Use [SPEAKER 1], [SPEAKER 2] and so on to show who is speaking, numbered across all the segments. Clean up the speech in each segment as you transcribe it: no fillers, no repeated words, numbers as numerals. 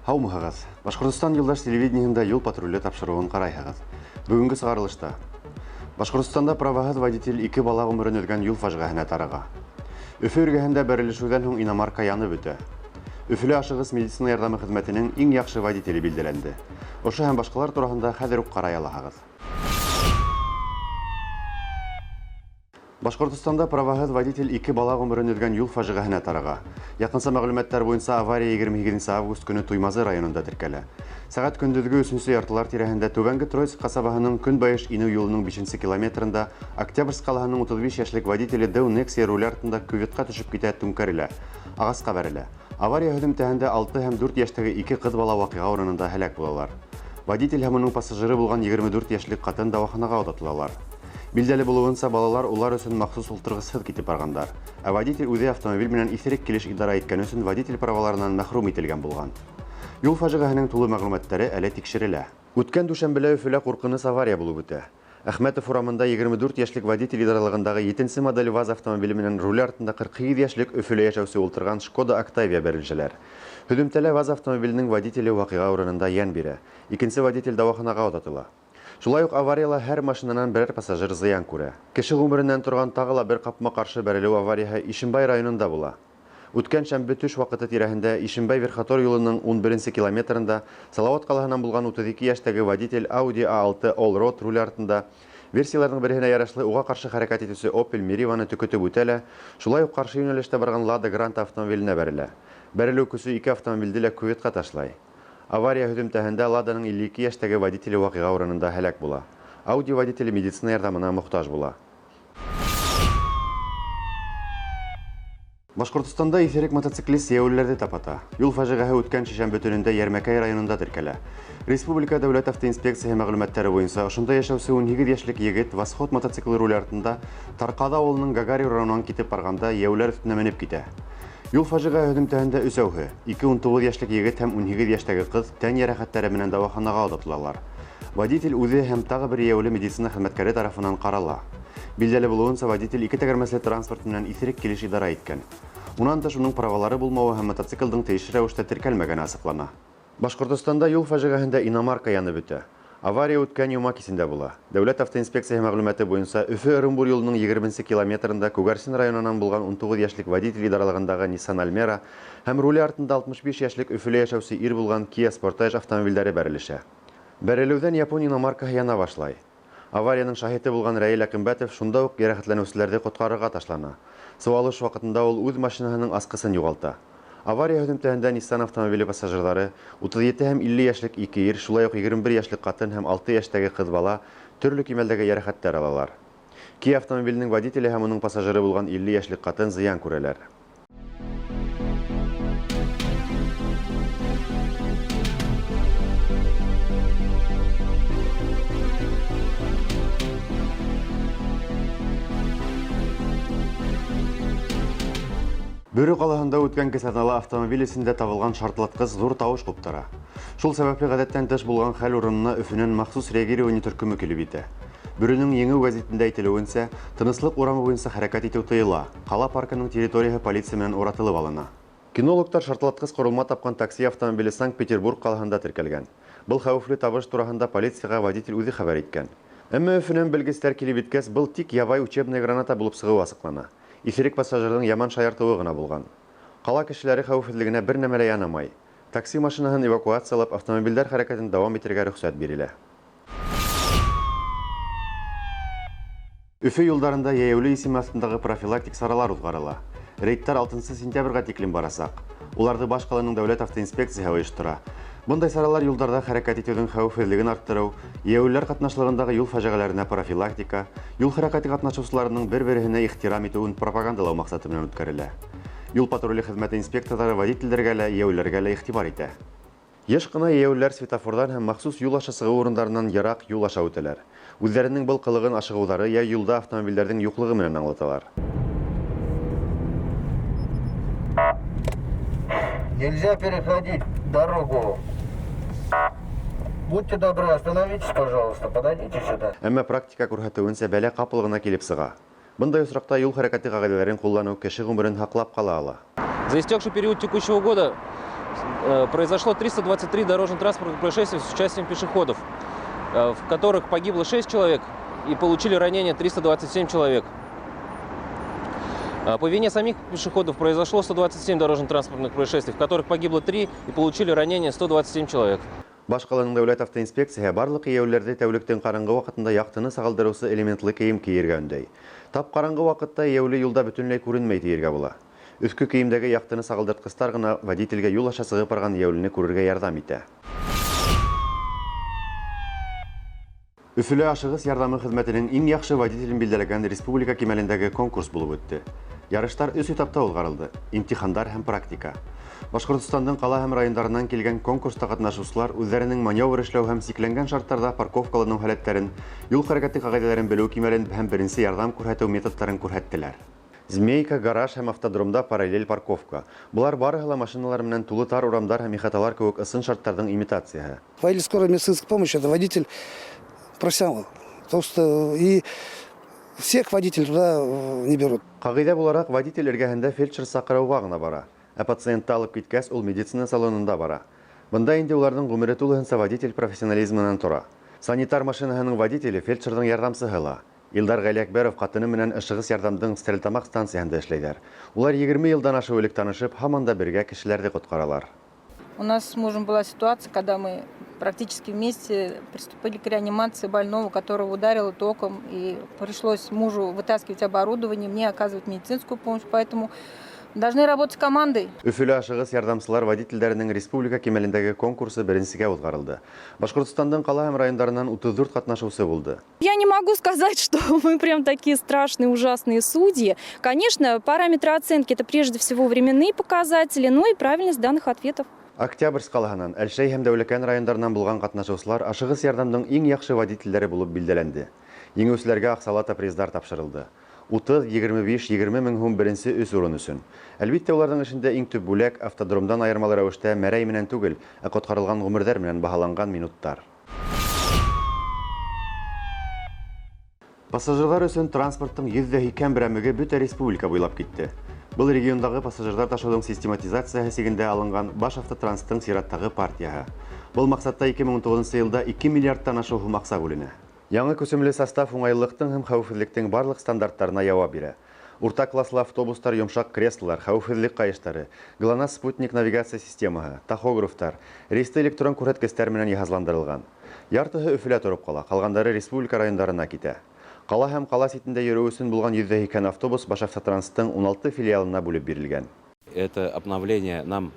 [SPEAKER 1] Хаумығығыз. Башқұртстан елдаш телевидениеңді ел патрулі тапшыруын қарайығыз. Бүгінгі сығарылышта. Башқұртстанда правағыз водитель 2 бала ғұмырын өткен ел фажғағына тарыға. Үфі үргәһендә бәрелешудән һуң иномарка янып үтә. Үфілі ашығыз медицина ярдамы хезмәтенең иң яхшы водителі билделәнде. Ошы һәм башкалар турында хәзер үк карай алаһыгыз. Башкортстанда правағыз водитель 2 бала ғұмырын өткен юл фажығағына тарыға. Якынса мәгълүматтар буенча авария 27 август көне Туймазы районында теркәлә. Сәгать көндезге 3-нче яртылар тирәһендә Түбәнге Троицк касабаһының Көнбайыш инү юлының 5-нче километрында Октябрьск калаһының 35 яшьлек водителе Дәү Nexia руль артында кюветка төшеп китә, түнкәрелә. Агаска бәрелә. Авария һөҗүмтәһендә 6 һәм 4 яшьтәге 2 кыз бала вакыйга урынында һәлак булалар. Водитель һәм уның пассажиры булган 24 яшьлек катын дәваханага озатылалар. Билдәле булуынса, балалар улар өчен махсус ултыргысыз китеп баргандар. Ә водитель үзе автомобиль менән исерек килеш идара иткән өчен водитель праваларыннан мәхрүм ителгән булган. Юл фажигаһының тулы мәгълүматлары әле тикшерелә. Үткән дүшәмбелә Өфөлә куркыныс авария булып үтә. Әхмәтов урамында 24 яшьлек водитель идаралыгындагы 7-нче модель ВАЗ автомобиле менән руль артында 47 яшьлек Өфөлә яшәүче ултырган Шкода Октавия бәрелҗәләр. Һөҗүмтәлә ВАЗ автомобиленең водителе вакыйга урынында ян бирә. Икенче водитель дәваханага озатыла. Шулай ук аварияла һәр машинанан берәр пассажир зыян күрә. Кеше гомереннән торган тагыла бер капма каршы бәрелү аварияһы Ишембай районында була. Үткән шәмбе төш вакыты тирәһендә Ишембай Верхотор юлының 11-нче километрында Салават калаһынан булган 32 яшьтәге водитель Audi A6 Allroad руль артында версияларның беренә ярашлы уга каршы хәрәкәт итүче Opel Merivаны төкөтеп үтәлә, шулай ук каршы юнәлештә барган Lada Grant автомобиленә бәрелә. Бәрелү көсе 2 автомобильне дә кюветка ташлай. Авария һөҗүмтәһендә Ладаның 52 яшьтәге водителе вакыйга урынында һәлак була. Audi водителе медицина ярдәменә мохтаҗ була. Башкортстанда исерек мотоциклист яуләрдә тапата. Юл фаҗигаһы үткән шәмбе төнендә Ярмәкәй районында теркәлә. Республика дәүләт автоинспекциясе мәгълүматлары буенча, ошонда яшәүче 17 яшьлек егет Восход мотоциклы руль артында Таркада авылының Гагарин районынан китеп барганда яуләр өстенә менеп китә. Юл фаҗигаһы һөҗүмтәһендә өчәүһе, 2-19 яшьлек егет һәм 17 яшьтәге кыз тән ярәхәтләре менән дәваханага озатылалар. Водитель үзе һәм тагы бер яулы медицина хезмәткәре тарафыннан карала. Билдәле булуынча, водитель 2 тәгәрмәсле транспорт менән исерек килеш идара иткән. Унан тыш уның правалары булмавы һәм мотоциклдың тиешле рәвештә теркәлмәгәне ачыклана. Башкортстанда юл фаҗигаһендә иномарка янып үтә. Авария үткән юма кисендә була. Дәүләт автоинспекциясе мәгълүматы буенча, Өфө-Ырымбур юлының 20-нче километрында Күгәрсин районынан булган 19 яшьлек водитель идаралыгындагы Nissan Almera һәм руль артында 65 яшьлек Өфөлә яшәүче ир булган Kia Sportage автомобильләре бәрелешә. Бәрелүдән Япон иномаркаһы яна башлай. Аварияның шаһиты булган Раил Акымбәтов шунда ук ярәхәтләнүчеләрне коткарырга ташлана. Суалыш вакытында ул үз машинаһының аскысын югалта. Авария һөҗүмтәһендә Nissan автомобиле пассажирлары 37 һәм 50 яшьлек 2 ир, шулай ук 21 яшьлек катын һәм 6 яшьтәге кыз бала төрле кимәлдәге ярәхәтләр алалар. Kia автомобиленең водителе һәм уның пассажиры булган 50 яшьлек катын зыян күрәләр. Бөрі қалаһында үткән кесаталы автомобиль исендә табылган шартлаткыч зур тавыш куптара. Шул сәбәпле гадәттән тыш булган хәл урынына Өфөнән махсус реагирование төркеме килеп итә. Бөренең еңү гәзитендә әйтелүенчә, тынычлык урамы буенча хәрәкәт итү тыела. Кала паркының территорияһы полиция менән уратылып алына. Кинологтар шартлаткыч корылма тапкан такси автомобиле Санкт-Петербург калаһында теркәлгән. Был хәвефле табыш турында полициягә водитель үзе хәбәр иткән. Әмма Өфөнән белгечләр килеп иткәч, был тик ябай учебная граната булып сыгыу ачыклана. Исерек пассажирның яман шаяртуы гына булган. Кала кешеләре хәвефсезлегенә бер нәмә дә янамай. Такси машинаһын эвакуациялап, автомобильләр хәрәкәтен дәвам итәргә рөхсәт бирелә. Өфө юлдарында яулы исем астындагы профилактик саралар узгарыла. Рейдтар 6 сентябрьгә тиклем барасак. Уларды баш каланың дәүләт автоинспекциясы оештыра. Бундай саралар юлдарда хәрәкәт итүнең хәвефсезлеген арттыру, яуләр катнашлыгындагы юл фаҗигаләренә профилактика, юл хәрәкәте катнашучыларының бер-беренә ихтирам итүен пропагандалау максаты белән үткәрелә. Юл патруле хезмәте инспекторлары водительләргә лә, яуләргә лә игътибар итә. Еш кына яуләр светофордан һәм махсус юл аша сыгу урыннарыннан ерак юл аша үтәләр. Үзләренең был кылыгын ашыгулары я юлда автомобильләрнең юклыгы менән аңлаталар.
[SPEAKER 2] Нельзя переходить дорогу. Будьте добры, остановитесь, пожалуйста, подойдите сюда.
[SPEAKER 1] Әмма практика күрһәтүенсә бәлә капыл гына килеп сыга. Бындай осракта юл хәрәкәте кагыйдәләрен куллану кеше гомерен һаклап кала ала.
[SPEAKER 3] За истекший период текущего года произошло 323 дорожно-транспортных происшествий с участием пешеходов, в которых погибло 6 человек и получили ранения 327 человек. По вине самих пешеходов произошло 127 дорожно-транспортных происшествий, в которых погибло 3 и получили ранения 127 человек.
[SPEAKER 1] Баш каланың дәүләт автоинспекцияһы барлык ияүләрдә тәүлектең караңгы вакытында яктыны сагалдырусы элементлы кием киергә өндәй. Тап караңгы вакытта ияүле юлда бөтенләй күренмәй тиергә була. Өскө киемдәге яктыны сагалдырткычлар гына водительгә юл аша сыгып барган ияүлене күрергә ярдәм итә. Өфөлә ашыгыс ярдәме хезмәтенең иң яхшы водителен билдәләгән республика кимәлендәге конкурс булып үтте. Ярыштар 3 этапта узгарылды: имтихандар һәм практика. Башкортстандың кала һәм районнарыннан килгән конкурста катнашучылар үзләренең маневр эшләү һәм сикләнгән шартларда парковкалану һәләтләрен, юл хәрәкәте кагыйдәләрен белү кимәлен һәм беренче ярдәм күрсәтү методларын күрсәттеләр. Змейка, гараж һәм автодромда параллель парковка. Булар барыһы ла машиналар менән тулы тар урамдар һәм ихаталар кебек ысын шартларның имитацияһы.
[SPEAKER 4] Водитель скорой медицинской помощи – это водитель профессионал. И всех водителей туда не берут.
[SPEAKER 1] Кагыйдә буларак водитель эргәһендә фельдшер сакырауга гына бара. Ә пациентты алып киткәс, ул медицина салонында бара. Бында инде уларның гомере тулыһынча водитель профессионализмыннан тора. Санитар машинаһының водителе фельдшерның ярдәмчыһы ла. Илдар Галиәкбәров хатыны менән Ышыгыс ярдәмдың Стерлетамак станциясында эшләйләр. Улар 20 елдан ашы элек танышып, һаман да бергә кешеләрне коткаралар.
[SPEAKER 5] У нас с мужем была ситуация, когда мы практически вместе приступили к реанимации больного, которого ударило током, и пришлось мужу вытаскивать оборудование, мне оказывать медицинскую помощь, поэтому должны работать командой.
[SPEAKER 1] Өфөлә ашыгыс ярдәмчылар водительләренең республика кимәлендәге конкурсы беренчегә узгарылды. Башкортстандың кала һәм районнарыннан 34 катнашучы булды.
[SPEAKER 6] Я не могу сказать, что мы прям такие страшные, ужасные судьи. Конечно, параметры оценки – это прежде всего временные показатели, ну и правильность данных ответов.
[SPEAKER 1] Октябрьск калаһынан, Әлшәй һәм Дәүләкән районнарыннан булган катнашучылар ашыгыс ярдәмдың иң яхшы водительләре булып билдәләнде. Еңүчеләргә аксалата призлар тапшырылды. 30, 25, 20 мең һум беренче үз урын өчен. Әлбиттә, уларның эшендә иң төп бүләк автодромдан аермалы рәвештә мәрәй менән түгел, ә коткарылган гомерләр менән баһаланган минуттар. Пассажирлар өчен транспорттың 100% берәмеге бөтә республика буйлап китте. Бұл региондагы пассажирлар ташудың систематизациясы сигендә алынган баш автотранспорттың сираттагы партияһы. Бұл максатта 2019 елда 2 миллиардтан ашу сум акча бүленә. Яңа күсемле состав уңайлыктың һәм хәвефсезлектең барлык стандартларына җавап бирә. Урта класслы автобустар, йомшак креслолар, хәвефсезлек каешлары, ГЛОНАСС спутник навигация системаһы, тахографтар, рейсты электрон күрһәткечләр менән җиһазландырылган. Яртыһы Өфөлә торып кала, калгандары республика районнарына китә. Кала һәм кала ситендә йөрү өчен булган 100 автобус баш автотранспорттың 16 филиалына бүлеп бирелгән.
[SPEAKER 7] Это обновление нам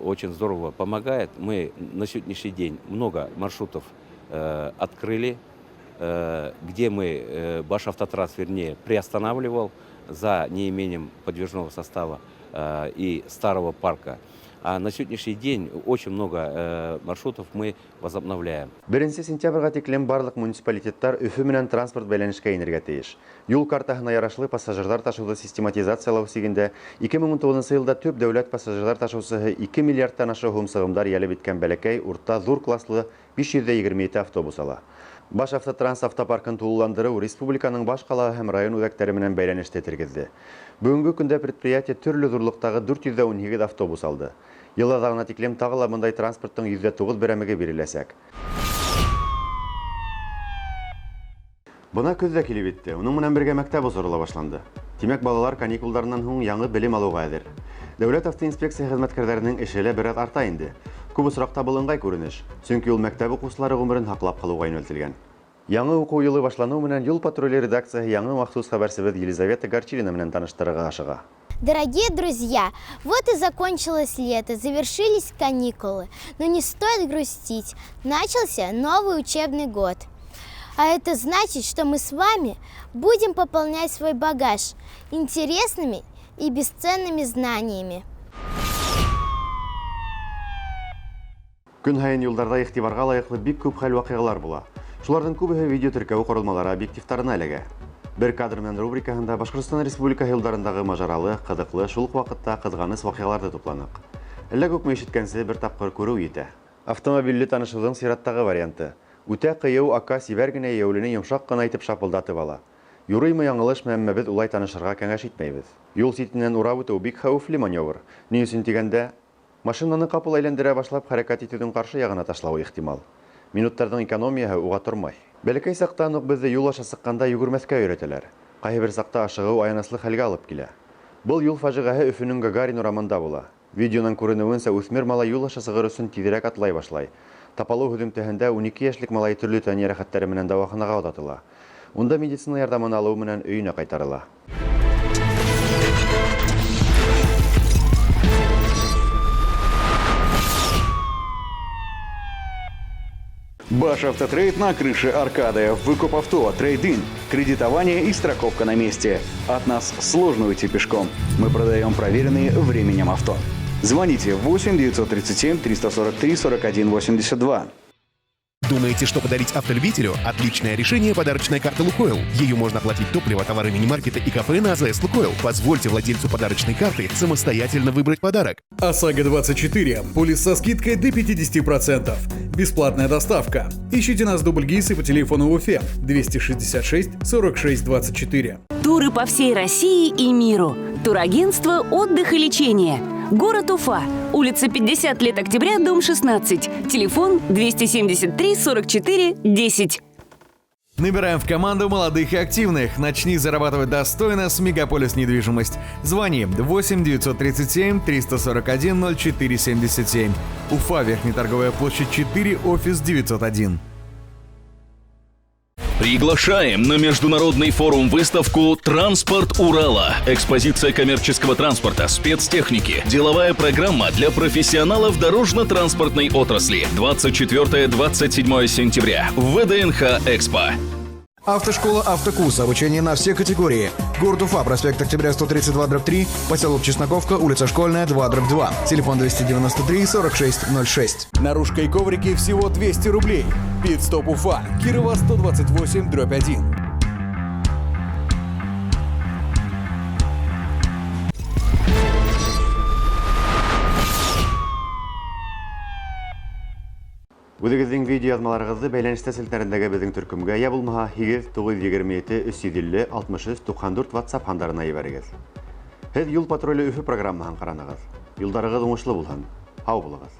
[SPEAKER 7] очень здорово помогает. Мы на сегодняшний день много маршрутов открыли, где мы Башавтотранс, вернее, приостанавливал за неимением подвижного состава и старого парка. А на сегодняшний день очень много маршрутов мы возобновляем.
[SPEAKER 1] 1 сентябрьгә тиклем барлык муниципалитеттар Өфө менән транспорт бәйләнешкә инергә тиеш. Юл картаһына ярашлы пассажирлар ташуды систематизациялау сигендә 2019 елда төп дәүләт пассажирлар ташуысы 2 миллиардтан ашу сум сыгымдар ялеп иткән бәләкәй, урта, зур класслы 527 автобус ала. Баш автотранс автопаркын тулыландыру республиканың баш кала һәм район үзәкләре менән бәйләнештә тергезде. Бүгенге көндә предприятие төрле зурлыктагы 418 автобус алды. Ел азагына тиклем тагы ла мондай транспорттың 109 берәмеге биреләсәк. Бына көз дә килеп итте. Уның менән бергә мәктәп узырыла башланды. Тимәк, балалар каникулларыннан һуң яңа белем алуга әзер. Дәүләт автоинспекция хезмәткәрләренең эше лә бераз арта инде. Күп осракта булынгай күренеш, чөнки ул мәктәп укучылары гомерен һаклап калуга юнәлтелгән. Яңа уку елы башлану менән Юл патруле редакциясе яңа махсус хәбәрчебез Елизавета Горчилина менән таныштырырга ашыга.
[SPEAKER 8] Дорогие друзья, вот и закончилось лето, завершились каникулы. Но не стоит грустить, начался новый учебный год. А это значит, что мы с вами будем пополнять свой багаж интересными и бесценными знаниями.
[SPEAKER 1] Көн һайын юлдарда игътибарга лаеклы бик күп хәл вакыйгалар була. Шулардан күбеһе видео теркәү корылмалары объективтарына эләгә. Бер кадр менән рубрикаһында Башкортстан Республикасы елдарындагы мажаралы, кызыклы, шул ук вакытта кызганыч вакыйгаларды тупланык. Әллә күпме ишеткәнсе бер тапкыр күрү итә. Автомобильле танышуның сираттагы варианты. Үтә кыю ака сибәр генә яулене йомшак кына итеп шапылдатып ала. Юрыймы яңылышмы, әмма без улай танышырга кәңәш итмәйбез. Юл ситеннән урап үтү бик хәвефле маневр. Ни өчен дигәндә, машинаны капыл әйләндерә башлап хәрәкәт итүнең каршы ягына ташлауы ихтимал. Минуттарның экономияһы уга тормай. Бәләкәй сактан ук безне юл аша сыкканда йөгермәскә өйрәтәләр. Кайбер бер сакта ашыгу аяныслы хәлгә алып килә. Бұл юл фажигаһы Өфөнең Гагарин урамында була. Видеоның күренүенсә үсмер малай юл аша сыгыр өчен тизрәк атлай башлай. Тапалу һөҗүмтәһендә 12 яшьлек малай төрле тән ярәхәтләре менән дәваханага озатыла. Унда медицина ярдәмен алу менән өенә кайтарыла.
[SPEAKER 9] Башавтотрейд на крыше Аркады. Выкуп авто, трейд-ин, кредитование и страховка на месте. От нас сложно уйти пешком. Мы продаем проверенные временем авто. Звоните 8 937 343 41 82.
[SPEAKER 10] Думаете, что подарить автолюбителю? Отличное решение — подарочная карта «Лукойл». Ее можно оплатить топливо, товары мини-маркета и кафе на АЗС «Лукойл». Позвольте владельцу подарочной карты самостоятельно выбрать подарок.
[SPEAKER 11] ОСАГО-24. Полис со скидкой до 50%. Бесплатная доставка. Ищите нас в Дубльгиз и по телефону в Уфе 266 46 24.
[SPEAKER 12] Туры по всей России и миру. Турагентство «Отдых и лечение». Город Уфа. Улица 50 лет октября, дом 16. Телефон 273 44 10.
[SPEAKER 11] Набираем в команду молодых и активных. Начни зарабатывать достойно с Мегаполис недвижимость. Звони 8 937 341 04 77. Уфа, Верхняя торговая площадь 4, офис 901.
[SPEAKER 13] Приглашаем на международный форум-выставку «Транспорт Урала». Экспозиция коммерческого транспорта, спецтехники, деловая программа для профессионалов дорожно-транспортной отрасли. 24-27 сентября в ВДНХ «Экспо».
[SPEAKER 14] Автошкола «Автокус». Обучение на все категории. Город Уфа, проспект Октября 132/3, поселок Чесноковка, улица Школьная 2/2. Телефон 293 46 06.
[SPEAKER 11] Наружка и коврики всего 200 рублей. Пит-стоп Уфа, Кирова 128/1.
[SPEAKER 1] Үзегезнең видео язмаларыгызды бәйләнеш тәсилләрендәге безнең төркемгә я булмаһа 8927 350 63 94 WhatsApp хандарына җибәрегез. Һез юл патруле Өфе программаһын караныгыз. Юлдарыгыз уңышлы булсын. Һау булыгыз.